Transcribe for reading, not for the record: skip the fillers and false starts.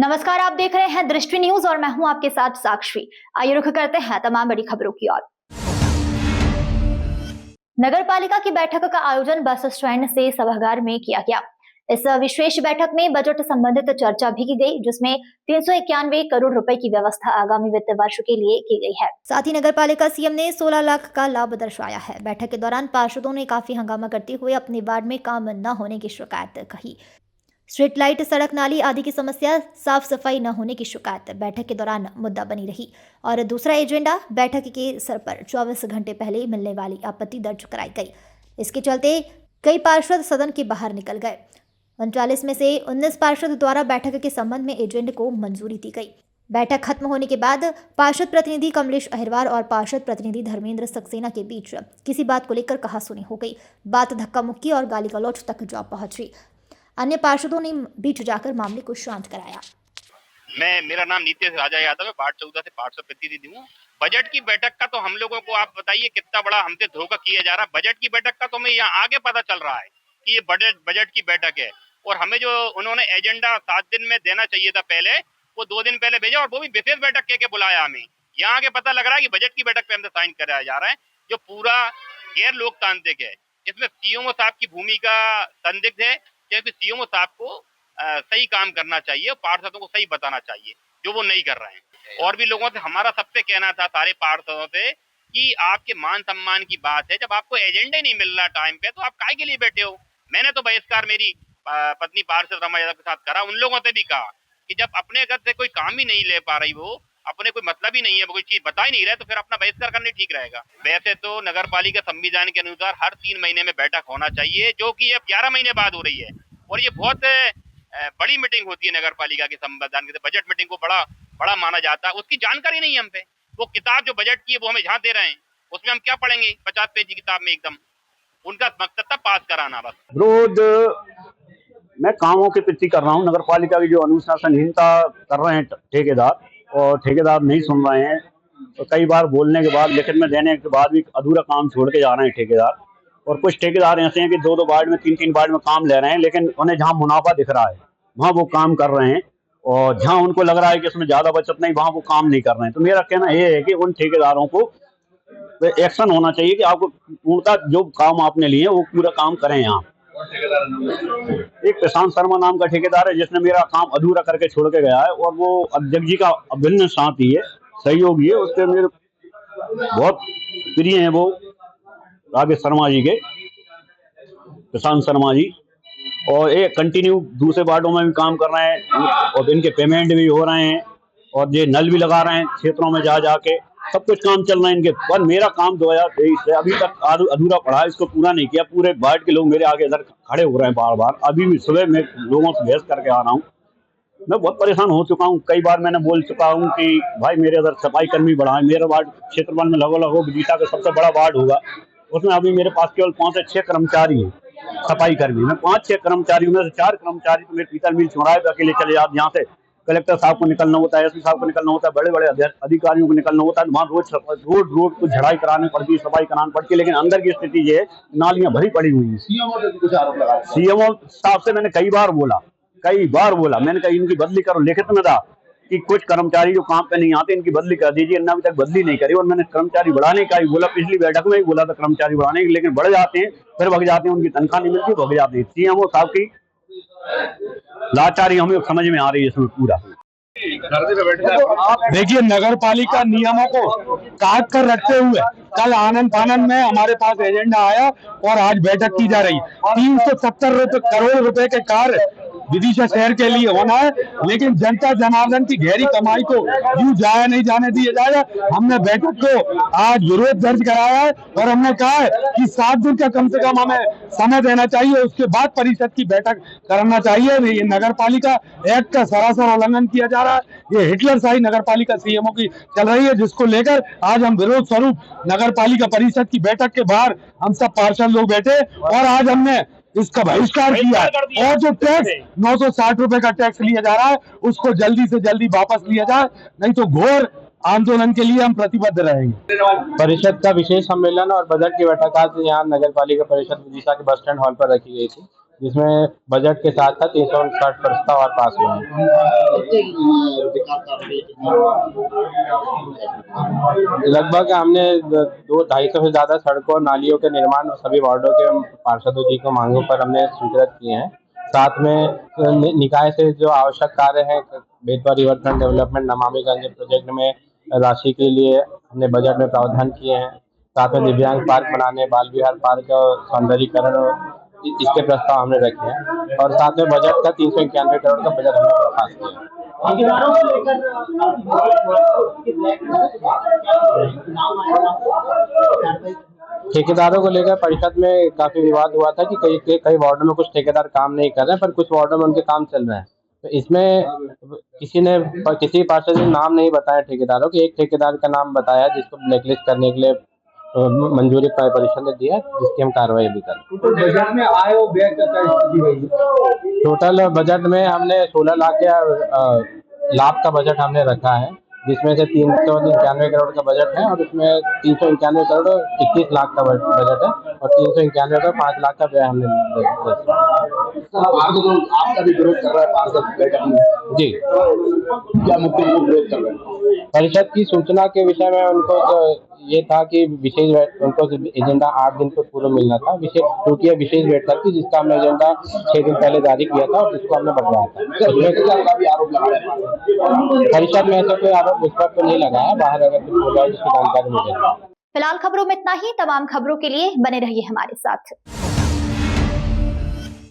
नमस्कार, आप देख रहे हैं दृष्टि न्यूज और मैं हूं आपके साथ साक्षी। आइए रुख करते हैं तमाम बड़ी खबरों की ओर। नगर पालिका की बैठक का आयोजन बस स्टैंड से सभागार में किया गया। इस विशेष बैठक में बजट संबंधित चर्चा भी की गई, जिसमें 391 करोड़ रुपए की व्यवस्था आगामी वित्त वर्ष के लिए की गई है। साथ ही नगर पालिका सीएम ने 16 लाख का लाभ दर्शाया है। बैठक के दौरान पार्षदों ने काफी हंगामा करते हुए अपने वार्ड में काम न होने की शिकायत कही। स्ट्रीट लाइट, सड़क नाली आदि की समस्या, साफ सफाई न होने की शिकायत बैठक के दौरान मुद्दा बनी रही। और दूसरा एजेंडा, बैठक के सर पर 24 घंटे पहले मिलने वाली आपत्ति दर्ज कराई गई। इसके चलते कई पार्षद सदन के बाहर निकल गए। 39 में से 19 पार्षद द्वारा बैठक के संबंध में एजेंडे को मंजूरी दी गई। बैठक खत्म होने के बाद पार्षद प्रतिनिधि कमलेश अहिरवार और पार्षद प्रतिनिधि धर्मेंद्र सक्सेना के बीच किसी बात को लेकर कहासुनी हो गई। बात धक्का मुक्की और गाली गलौज तक जा पहुंची। अन्य पार्षदों ने बीच जाकर मामले को शांत कराया। मेरा नाम नीतीश राजा यादव है, वार्ड 14 से पार्षद प्रतिनिधि हूँ। बजट की बैठक का तो हम लोगों को आप बताइए कितना बड़ा हमसे धोखा किया जा रहा है। बजट की बैठक का तो हमें यहाँ आगे पता चल रहा है कि ये बजट की बैठक है, और हमें जो उन्होंने एजेंडा 7 दिन में देना चाहिए था पहले, वो 2 दिन पहले भेजा, और वो भी विशेष बैठक कह के बुलाया हमें। यहाँ आगे पता लग रहा है कि बजट की बैठक पे हमसे साइन कराया जा रहा है, जो पूरा गैर लोकतांत्रिक है। इसमें सीएमओ साहब की भूमिका संदिग्ध है, क्योंकि सीएमओ साहब को सही काम करना चाहिए, पार्षदों को सही बताना चाहिए, जो वो नहीं कर रहे हैं। और भी लोगों से हमारा सबसे कहना था, सारे पार्षदों से, कि आपके मान सम्मान की बात है, जब आपको एजेंडा ही नहीं मिल रहा टाइम पे, तो आप काहे के लिए बैठे हो। मैंने तो बहिष्कार मेरी पत्नी पार्षद रमा यादव के साथ करा। उन लोगों से भी कहा कि जब अपने घर से कोई काम ही नहीं ले पा रही, वो अपने कोई मतलब ही नहीं है, कोई चीज बता ही नहीं रहे, तो फिर अपना बहिष्कार करने ठीक रहेगा। वैसे तो नगर पालिका संविधान के अनुसार हर 3 महीने में बैठक होना चाहिए, जो कि अब 11 महीने बाद हो रही है। और ये बहुत बड़ी मीटिंग होती है नगर पालिका के संविधान के, बजट मीटिंग को बड़ा माना जाता है। उसकी जानकारी नहीं है हम पे। वो किताब जो बजट की है वो हमें जहाँ दे रहे हैं, उसमें हम क्या पढ़ेंगे 50 पेज की किताब में। एकदम उनका मकसद था पास कराना बस। रोज मैं कामों के प्रति कर रहा हूँ। नगर पालिका की जो अनुशासनहीनता कर रहे हैं ठेकेदार, और ठेकेदार नहीं सुन रहे हैं, तो कई बार बोलने के बाद, लिखित में देने के बाद भी अधूरा काम छोड़ के जा रहे हैं ठेकेदार। और कुछ ठेकेदार ऐसे हैं कि 2-2 वार्ड में 3-3 वार्ड में काम ले रहे हैं, लेकिन उन्हें जहाँ मुनाफा दिख रहा है वहाँ वो काम कर रहे हैं, और जहाँ उनको लग रहा है कि इसमें ज्यादा बचत नहीं, वहाँ वो काम नहीं कर रहे हैं। तो मेरा कहना ये है कि उन ठेकेदारों को एक्शन होना चाहिए कि आपको पूर्णतः जो काम आपने लिए वो पूरा काम करें। यहाँ एक प्रशांत शर्मा नाम का ठेकेदार है, जिसने मेरा काम अधूरा करके छोड़ के गया है, और वो अध्यक्ष जी का अभिन्न साथी है, सहयोगी है। उसके मेरे बहुत प्रिय हैं वो राकेश शर्मा जी के, प्रशांत शर्मा जी, और ये कंटिन्यू दूसरे वार्डों में भी काम कर रहे हैं, और इनके पेमेंट भी हो रहे हैं, और ये नल भी लगा रहे हैं क्षेत्रों में जा जाके, सब कुछ काम चल रहा है इनके। पर मेरा काम 2023 से अभी तक अधूरा पड़ा है, इसको पूरा नहीं किया। पूरे वार्ड के लोग मेरे आगे इधर खड़े हो रहे हैं बार बार। अभी भी सुबह मैं लोगों से बहस करके आ रहा हूँ। मैं बहुत परेशान हो चुका हूँ। कई बार मैंने बोल चुका हूँ कि भाई मेरे इधर सफाई कर्मी बढ़ाएं। मेरा वार्ड क्षेत्रफल में लगभग विदिशा का सबसे बड़ा वार्ड होगा, उसमें अभी मेरे पास केवल 5 से 6 कर्मचारी हैं सफाई कर्मी। मैं 5-6 कर्मचारियों में से 4 कर्मचारी तो मेरे पीतल मिल चौराहे पे अकेले चले जाते। यहाँ से कलेक्टर साहब को निकलना होता है, एसपी साहब को निकलना होता है, बड़े बड़े अधिकारियों को निकलना होता है। वहाँ रोड को झड़ाई करानी पड़ती है, सफाई करानी पड़ती है। लेकिन अंदर की स्थिति ये है, नालियां भरी पड़ी हुई है। सीएमओ साहब से मैंने कई बार बोला, मैंने कहा इनकी बदली करो। लिखित में था कि कुछ कर्मचारी जो काम पे नहीं आते, इनकी बदली कर दीजिए। इन्होंने अभी तक बदली नहीं करी। और मैंने कर्मचारी बढ़ाने का ही बोला, पिछली बैठक में ही बोला था कर्मचारी बढ़ाने की, लेकिन बढ़ जाते हैं फिर भग जाते हैं, उनकी तनख्वाह नहीं मिलती, भग जाते हैं। सीएमओ साहब की लाचारी हमें समझ में आ रही है इसमें पूरा। देखिए, नगर पालिका नियमों को काट कर रखते हुए कल आनंद फानंद में हमारे पास एजेंडा आया और आज बैठक की जा रही। 370 करोड़ रुपए के कार्य विदिशा शहर के लिए होना है, लेकिन जनता जनार्दन की गहरी कमाई को यूं जाया नहीं जाने दिया जाएगा। हमने बैठक को आज विरोध दर्ज कराया है, और हमने कहा है कि 7 दिन का कम से कम हमें समय देना चाहिए, उसके बाद परिषद की बैठक करना चाहिए। ये नगर पालिका एक्ट का सरासर उल्लंघन किया जा रहा है। ये हिटलरशाही नगर पालिका सीएमओ की चल रही है, जिसको लेकर आज हम विरोध स्वरूप नगर पालिका परिषद की बैठक के बाहर हम सब पार्षद लोग बैठे, और आज हमने इसका बहिष्कार किया। और जो टैक्स 960 रुपए का टैक्स लिया जा रहा है, उसको जल्दी से जल्दी वापस लिया जाए, नहीं तो घोर आंदोलन के लिए हम प्रतिबद्ध रहेंगे। परिषद का विशेष सम्मेलन और बजट की बैठक आज यहाँ नगर पालिका परिषद विदिशा के बस स्टैंड हॉल पर रखी गई थी। जिसमें बजट के साथ साथ 359 प्रस्ताव और पास हुए हैं। लगभग हमने 200-250 से ज्यादा सड़कों और नालियों के निर्माण सभी वार्डों के पार्षदों जी को मांगों पर हमने स्वीकृत किए हैं। साथ में निकाय से जो आवश्यक कार्य है, Betwa riverfront development, Namami Gange project में राशि के लिए हमने बजट में प्रावधान किए हैं। साथ में दिव्यांग पार्क बनाने, बाल विहार पार्क और सौंदर्यीकरण, इसके प्रस्ताव हमने रखे हैं। और साथ में बजट का 391 करोड़ का बजट हमने पास किया है। ठेकेदारों को लेकर परिषद में काफी विवाद हुआ था कि कई वार्डों में कुछ ठेकेदार काम नहीं कर रहे हैं, पर कुछ वार्डों में उनके काम चल रहे हैं। तो इसमें किसी पार्षद ने नाम नहीं बताया ठेकेदारों के। एक ठेकेदार का नाम बताया जिसको ब्लैकलिस्ट करने के लिए मंजूरी परिषद ने दिया, जिसकी हम कार्रवाई भी करें। तो बजट में आय और व्यय का क्या स्थिति रही? टोटल बजट में हमने 16 लाख का लाभ का बजट हमने रखा है, जिसमें से 391 करोड़ का बजट है और उसमें 391 करोड़ 21 लाख का बजट है और 391 का 5 लाख का व्यय हमने आपका भी विरोध कर रहा है पार्षद बैठक में? जी, क्या मुद्दे को विरोध कर रहे हैं? परिषद की सूचना के विषय में उनको ये था कि उनको एजेंडा 8 दिन पर पूर्व मिलना था, क्योंकि यह विशेष बैठक थी जिसका हमने एजेंडा 6 दिन पहले जारी किया था और जिसको हमने बढ़वाया था। आरोप लगाया परिषद में ऐसा कोई आरोप उस पर तो नहीं लगाया, बाहर अगर कुछ हो जाए उसकी जानकारी मिलेगी। फिलहाल खबरों में इतना ही। तमाम खबरों के लिए बने रहिए हमारे साथ।